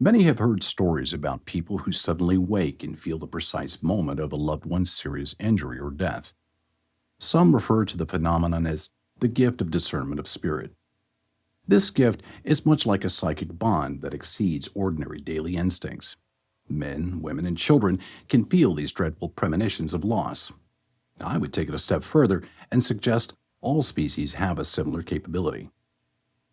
Many have heard stories about people who suddenly wake and feel the precise moment of a loved one's serious injury or death. Some refer to the phenomenon as the gift of discernment of spirit. This gift is much like a psychic bond that exceeds ordinary daily instincts. Men, women, and children can feel these dreadful premonitions of loss. I would take it a step further and suggest all species have a similar capability.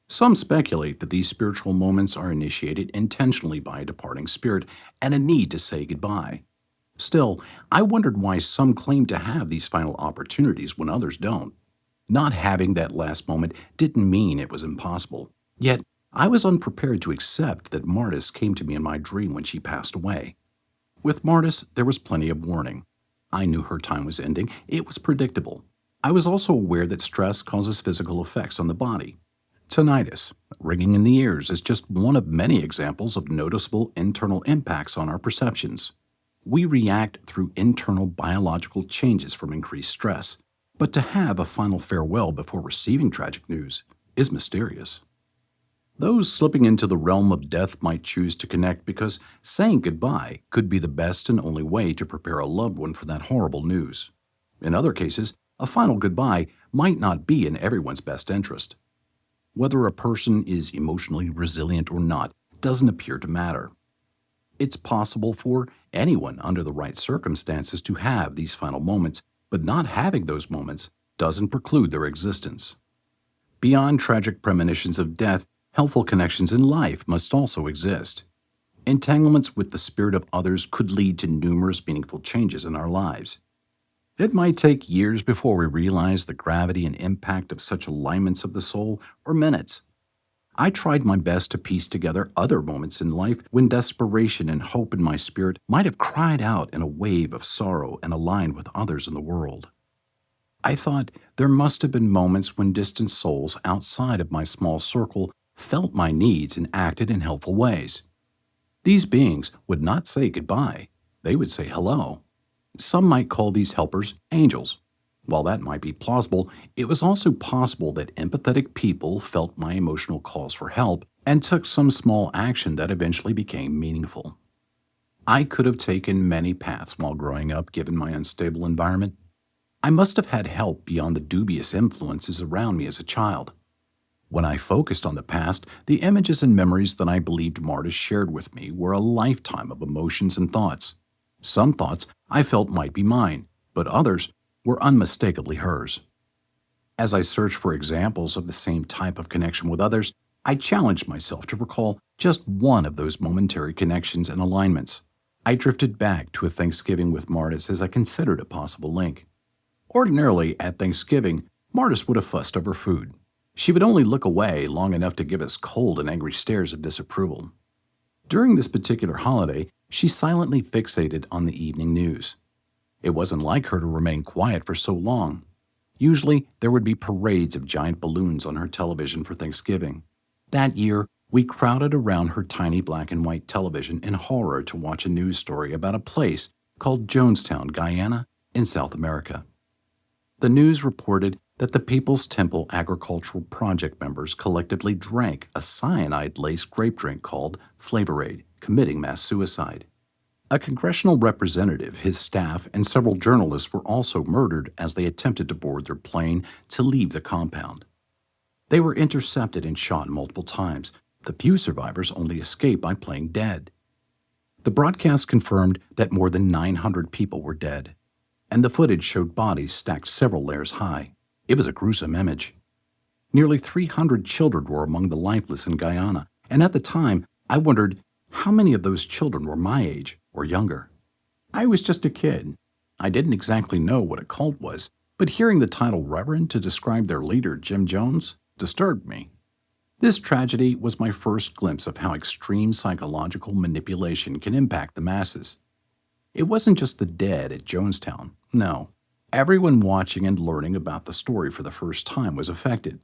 Some speculate that these spiritual moments are initiated intentionally by a departing spirit and a need to say goodbye. Still, I wondered why some claim to have these final opportunities when others don't. Not having that last moment didn't mean it was impossible. Yet, I was unprepared to accept that Mardis came to me in my dream when she passed away. With Mardis, there was plenty of warning. I knew her time was ending. It was predictable. I was also aware that stress causes physical effects on the body. Tinnitus, ringing in the ears, is just one of many examples of noticeable internal impacts on our perceptions. We react through internal biological changes from increased stress, but to have a final farewell before receiving tragic news is mysterious. Those slipping into the realm of death might choose to connect because saying goodbye could be the best and only way to prepare a loved one for that horrible news. In other cases, a final goodbye might not be in everyone's best interest. Whether a person is emotionally resilient or not doesn't appear to matter. It's possible for anyone under the right circumstances to have these final moments, but not having those moments doesn't preclude their existence. Beyond tragic premonitions of death, helpful connections in life must also exist. Entanglements with the spirit of others could lead to numerous meaningful changes in our lives. It might take years before we realize the gravity and impact of such alignments of the soul, or minutes. I tried my best to piece together other moments in life when desperation and hope in my spirit might have cried out in a wave of sorrow and aligned with others in the world. I thought there must have been moments when distant souls outside of my small circle felt my needs and acted in helpful ways. These beings would not say goodbye, they would say hello. Some might call these helpers angels. While that might be plausible, it was also possible that empathetic people felt my emotional calls for help and took some small action that eventually became meaningful. I could have taken many paths while growing up given my unstable environment. I must have had help beyond the dubious influences around me as a child. When I focused on the past, the images and memories that I believed Mardis shared with me were a lifetime of emotions and thoughts. Some thoughts I felt might be mine, but others were unmistakably hers. As I searched for examples of the same type of connection with others, I challenged myself to recall just one of those momentary connections and alignments. I drifted back to a Thanksgiving with Mardis as I considered a possible link. Ordinarily, at Thanksgiving, Mardis would have fussed over food. She would only look away long enough to give us cold and angry stares of disapproval. During this particular holiday, she silently fixated on the evening news. It wasn't like her to remain quiet for so long. Usually, there would be parades of giant balloons on her television for Thanksgiving. That year, we crowded around her tiny black and white television in horror to watch a news story about a place called Jonestown, Guyana, in South America. The news reported that the People's Temple Agricultural Project members collectively drank a cyanide-laced grape drink called Flavorade, committing mass suicide. A congressional representative, his staff, and several journalists were also murdered as they attempted to board their plane to leave the compound. They were intercepted and shot multiple times. The few survivors only escaped by playing dead. The broadcast confirmed that more than 900 people were dead, and the footage showed bodies stacked several layers high. It was a gruesome image. Nearly 300 children were among the lifeless in Guyana, and at the time, I wondered how many of those children were my age or younger. I was just a kid. I didn't exactly know what a cult was, but hearing the title Reverend to describe their leader, Jim Jones, disturbed me. This tragedy was my first glimpse of how extreme psychological manipulation can impact the masses. It wasn't just the dead at Jonestown. No. Everyone watching and learning about the story for the first time was affected.